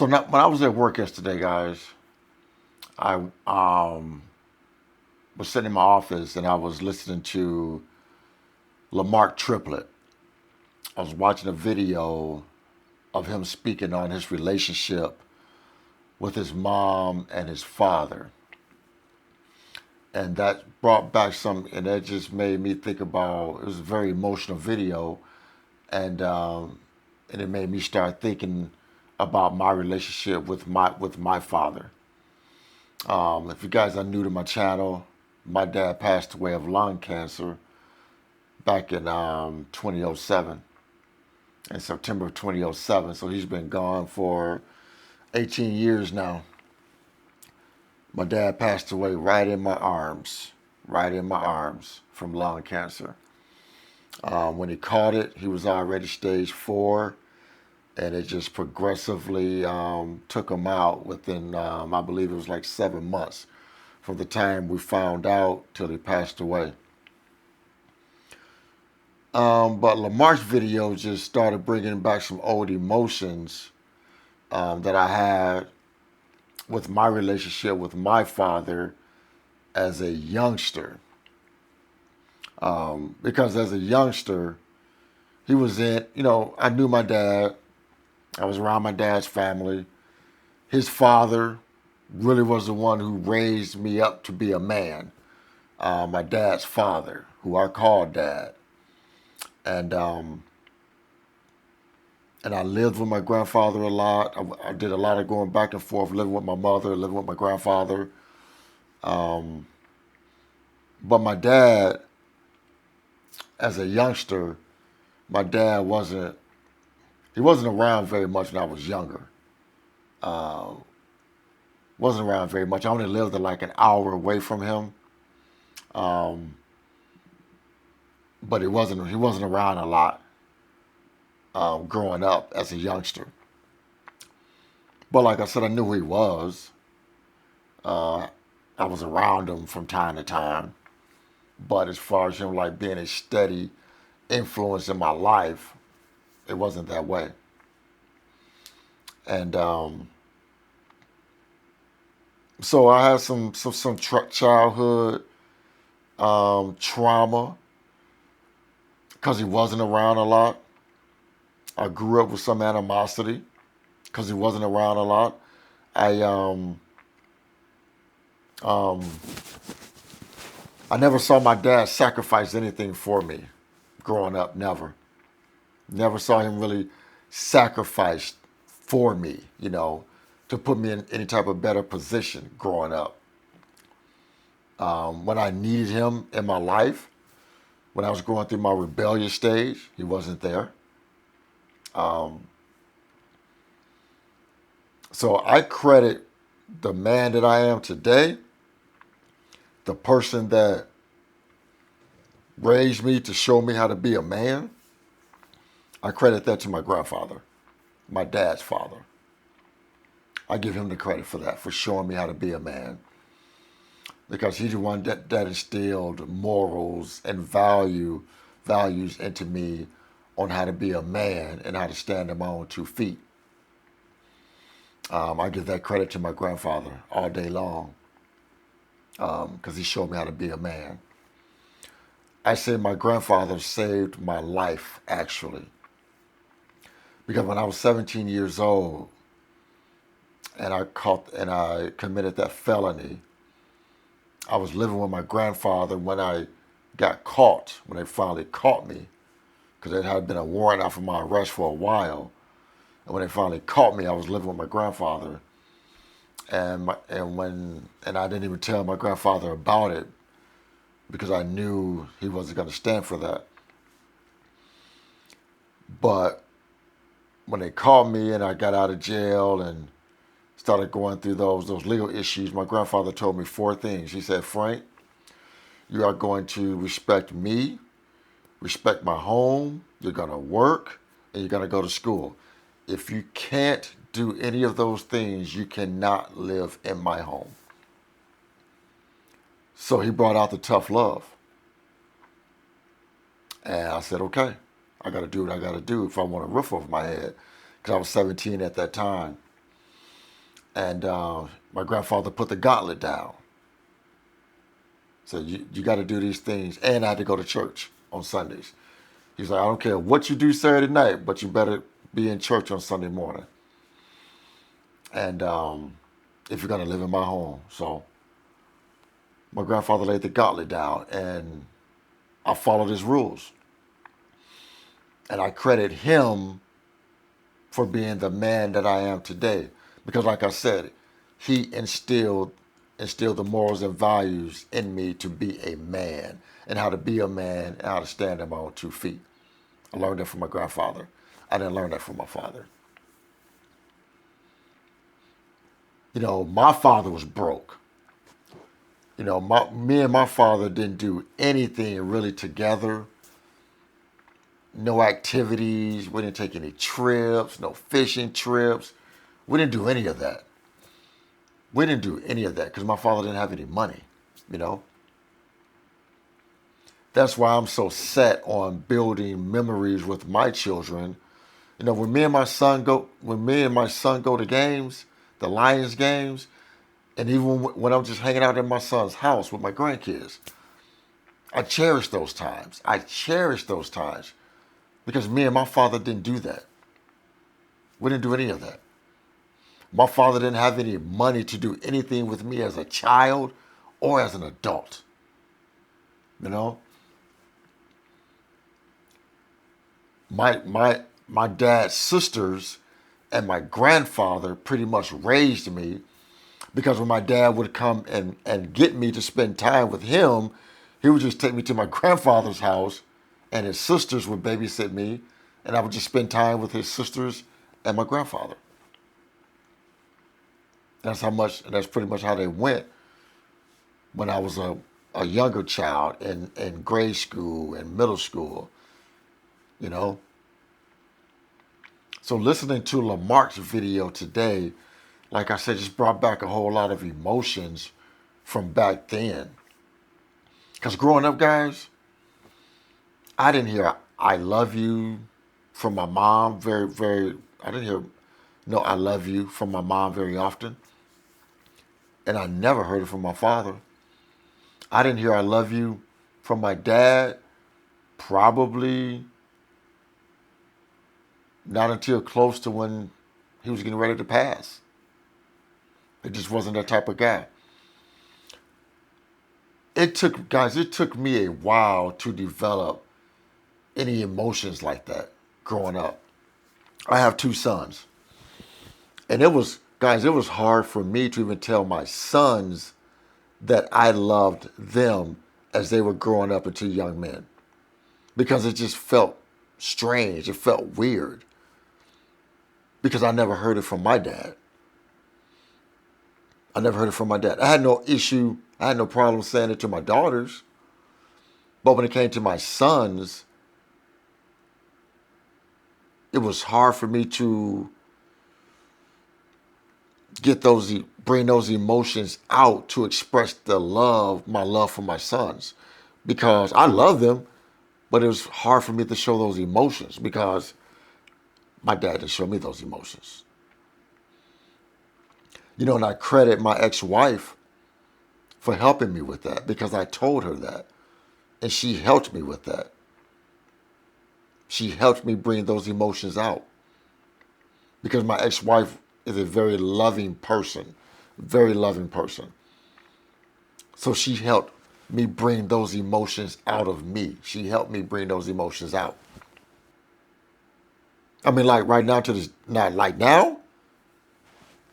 So now, when I was at work yesterday, guys, I was sitting in my office and I was listening to Lamarck Triplett. I was watching a video of him speaking on his relationship with his mom and his father. And that brought back some, and that just made me think about, it was a very emotional video. And it made me start thinking about my relationship with my father. If you guys are new to my channel, my dad passed away of lung cancer back in 2007, in September of 2007. So he's been gone for 18 years now. My dad passed away right in my arms from lung cancer. When he caught it, he was already stage 4, and it just progressively took him out within, I believe it was like 7 months from the time we found out till he passed away. But Lamar's video just started bringing back some old emotions that I had with my relationship with my father as a youngster. Because as a youngster, he was in, I knew my dad. I was around my dad's family. His father really was the one who raised me up to be a man. My dad's father, who I called dad. And and I lived with my grandfather a lot. I did a lot of going back and forth, living with my mother, living with my grandfather. Um, but my dad, as a youngster, my dad he wasn't around very much when I was younger. Uh, wasn't around very much. I only lived like an hour away from him. Um, but he wasn't around a lot growing up as a youngster. But like I said, I knew who he was. Uh, I was around him from time to time. But as far as him like being a steady influence in my life, it wasn't that way. And so I had some childhood trauma because he wasn't around a lot. I grew up with some animosity because he wasn't around a lot. I um, I never saw my dad sacrifice anything for me growing up. Never saw him really sacrifice for me, to put me in any type of better position growing up. When I needed him in my life, when I was going through my rebellious stage, he wasn't there. Um, so I credit the man that I am today, the person that raised me to show me how to be a man. I credit that to my grandfather, my dad's father. I give him the credit for that, for showing me how to be a man. Because he's the one that instilled morals and values into me on how to be a man and how to stand on my own 2 feet. I give that credit to my grandfather all day long because he showed me how to be a man. I say my grandfather saved my life, actually. Because when I was 17 years old and I committed that felony, I was living with my grandfather when I got caught, when they finally caught me, because there had been a warrant out for my arrest for a while. And when they finally caught me, I was living with my grandfather. And I didn't even tell my grandfather about it because I knew he wasn't going to stand for that. But when they caught me and I got out of jail and started going through those legal issues, my grandfather told me 4 things. He said, Frank, you are going to respect me, respect my home, you're going to work, and you're going to go to school. If you can't do any of those things, you cannot live in my home. So he brought out the tough love. And I said, okay, I got to do what I got to do if I want a roof over my head. Because I was 17 at that time. And my grandfather put the gauntlet down. Said, you got to do these things. And I had to go to church on Sundays. He's like, I don't care what you do Saturday night, but you better be in church on Sunday morning. And if you're going to live in my home. So my grandfather laid the gauntlet down, and I followed his rules. And I credit him for being the man that I am today. Because like I said, he instilled the morals and values in me to be a man, and how to be a man, and how to stand on my own 2 feet. I learned that from my grandfather. I didn't learn that from my father. You know, my father was broke. You know, me and my father didn't do anything really together. No activities. We didn't take any trips, no fishing trips. We didn't do any of that. We didn't do any of that because my father didn't have any money, you know. That's why I'm so set on building memories with my children. You know, when me and my son go to games, the Lions games, and even when I'm just hanging out in my son's house with my grandkids, I cherish those times. I cherish those times because me and my father didn't do that. We didn't do any of that. My father didn't have any money to do anything with me as a child or as an adult. You know? My dad's sisters and my grandfather pretty much raised me, because when my dad would come and get me to spend time with him, he would just take me to my grandfather's house, and his sisters would babysit me, and I would just spend time with his sisters and my grandfather. That's pretty much how they went when I was a younger child in grade school and middle school, you know. So listening to Lamarck's video today, like I said, just brought back a whole lot of emotions from back then. Because growing up, guys, I didn't hear I love you from my mom I didn't hear no I love you from my mom very often. And I never heard it from my father. I didn't hear I love you from my dad probably not until close to when he was getting ready to pass. It just wasn't that type of guy. It took me a while to develop any emotions like that growing up. I have 2 sons. And it was hard for me to even tell my sons that I loved them as they were growing up into young men, because it just felt strange. It felt weird because I never heard it from my dad. I never heard it from my dad. I had no issue. I had no problem saying it to my daughters. But when it came to my sons, it was hard for me to bring those emotions out to express my love for my sons, because I love them, but it was hard for me to show those emotions because my dad didn't show me those emotions. You know, and I credit my ex-wife for helping me with that, because I told her that, and she helped me with that. She helped me bring those emotions out, because my ex-wife is a very loving person, very loving person. So she helped me bring those emotions out of me. She helped me bring those emotions out. I mean, like right now now,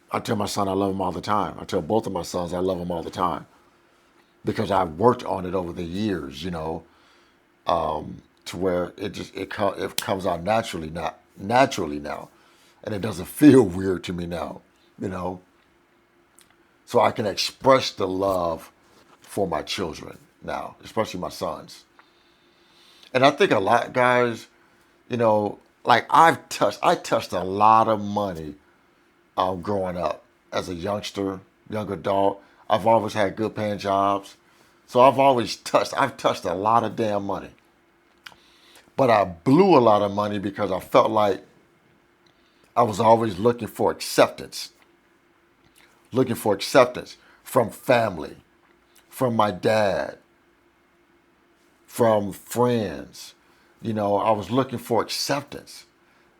I tell my son I love him all the time. I tell both of my sons I love them all the time, because I've worked on it over the years, you know, to where it comes out naturally now, and it doesn't feel weird to me now, you know. So I can express the love for my children now, especially my sons. And I think a lot, guys, you know, like I touched a lot of money growing up as a young adult. I've always had good paying jobs. So I've touched a lot of damn money. But I blew a lot of money because I felt like I was always looking for acceptance. looking for acceptance from family, from my dad, from friends. I was looking for acceptance.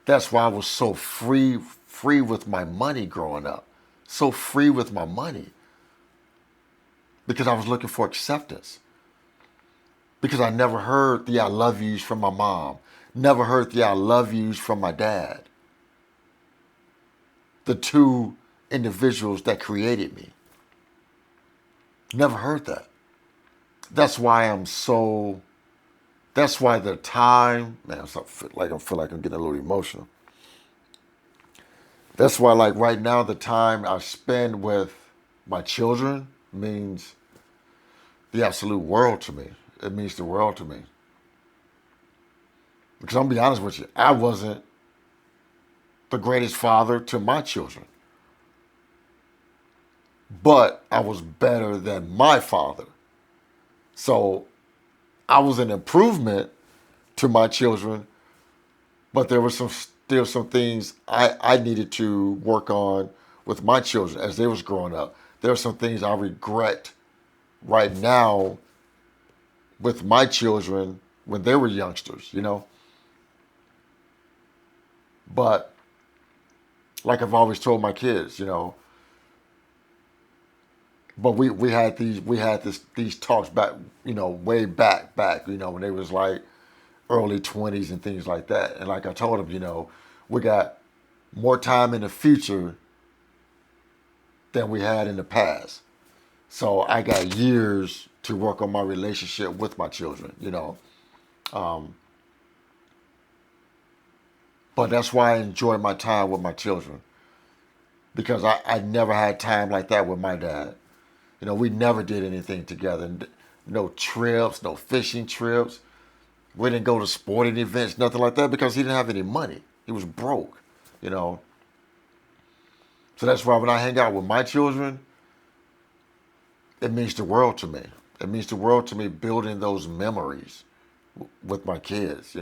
That's why I was so free with my money growing up. So free with my money. Because I was looking for acceptance. Because I never heard the I love yous from my mom. Never heard the I love yous from my dad. The two individuals that created me. Never heard that. That's why that's why the time, man, I feel like I'm getting a little emotional. That's why, like right now, the time I spend with my children means the absolute world to me. It means the world to me. Because I'm gonna be honest with you, I wasn't the greatest father to my children. But I was better than my father. So I was an improvement to my children, but there were still some things I needed to work on with my children as they was growing up. There are some things I regret right now with my children when they were youngsters. But like I've always told my kids. But we had these talks back, way back, when they was like early 20s and things like that. And like I told them, we got more time in the future than we had in the past. So I got years to work on my relationship with my children. But that's why I enjoy my time with my children. Because I never had time like that with my dad. We never did anything together. No trips, no fishing trips. We didn't go to sporting events, nothing like that, because he didn't have any money. He was broke. So that's why when I hang out with my children, it means the world to me. It means the world to me building those memories with my kids.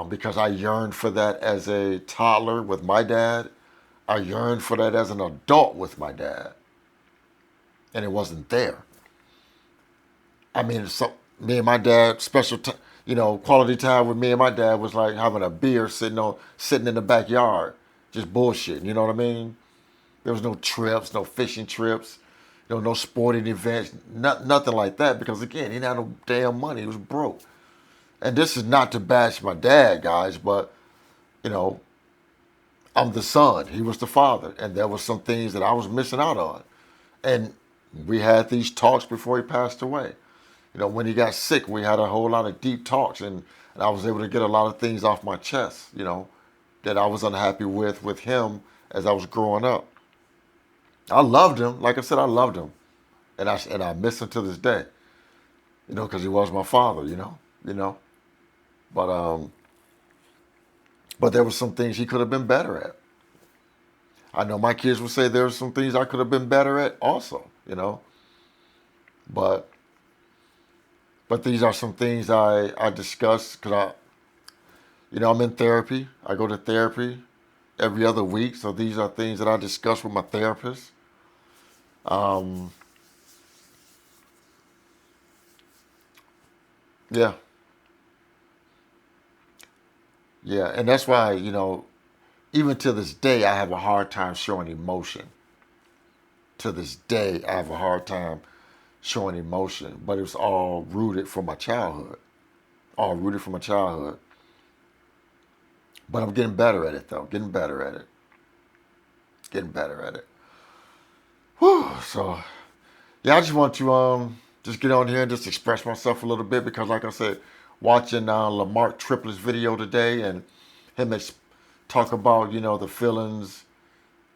Because I yearned for that as a toddler with my dad. I yearned for that as an adult with my dad. And it wasn't there. I mean, me and my dad, quality time with me and my dad was like having a beer sitting in the backyard, just bullshitting. You know what I mean? There was no trips, no fishing trips, no sporting events, nothing like that. Because again, he didn't have no damn money. He was broke. And this is not to bash my dad, guys, but I'm the son. He was the father, and there were some things that I was missing out on. And we had these talks before he passed away. When he got sick, we had a whole lot of deep talks, and I was able to get a lot of things off my chest, that I was unhappy with him as I was growing up. I loved him. Like I said, I loved him. And I miss him to this day, because he was my father. But but there were some things he could have been better at. I know my kids would say there were some things I could have been better at also. But these are some things I discuss because I'm in therapy. I go to therapy every other week. So these are things that I discuss with my therapist. Yeah. Yeah. And that's why, even to this day, I have a hard time showing emotion. To this day, I have a hard time showing emotion. But it's all rooted from my childhood. All rooted from my childhood. But I'm getting better at it, though. Getting better at it. Getting better at it. Whew. So, yeah, I just want to just get on here and just express myself a little bit because, like I said, watching Lamarck Triplett's video today and him talk about the feelings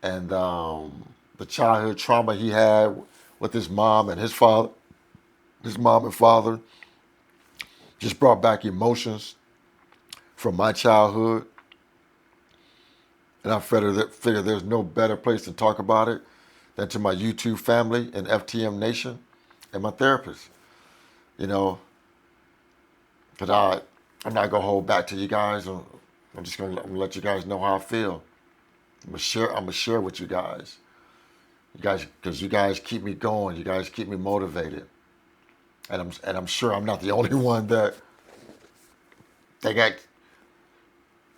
and the childhood trauma he had with his mom and his mom and father, just brought back emotions from my childhood. And I figure there's no better place to talk about it than to my YouTube family and FTM Nation and my therapist. Because I'm not going to hold back to you guys. I'm just going to let you guys know how I feel. I'm going to share with you guys. You guys, because you guys keep me going. You guys keep me motivated. And I'm sure I'm not the only one that they got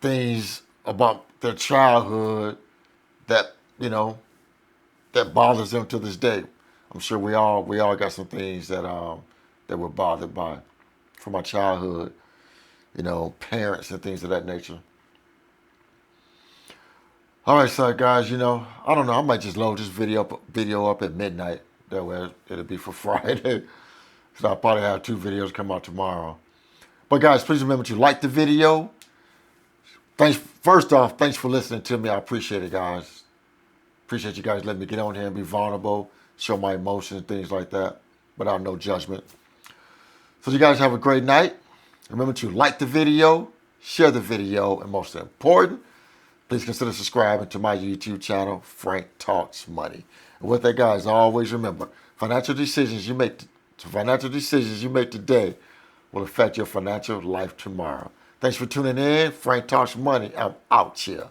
things about their childhood that that bothers them to this day. I'm sure we all got some things that we're bothered by from our childhood, parents and things of that nature. All right, so guys, I don't know. I might just load this video up at midnight. That way, it'll be for Friday. So I'll probably have 2 videos come out tomorrow. But guys, please remember to like the video. First off, thanks for listening to me. I appreciate it, guys. Appreciate you guys letting me get on here and be vulnerable, show my emotions and things like that, without no judgment. So you guys have a great night. Remember to like the video, share the video, and most important, please consider subscribing to my YouTube channel, Frank Talks Money. And with that, guys, always remember, financial decisions you make today will affect your financial life tomorrow. Thanks for tuning in. Frank Talks Money. I'm out here.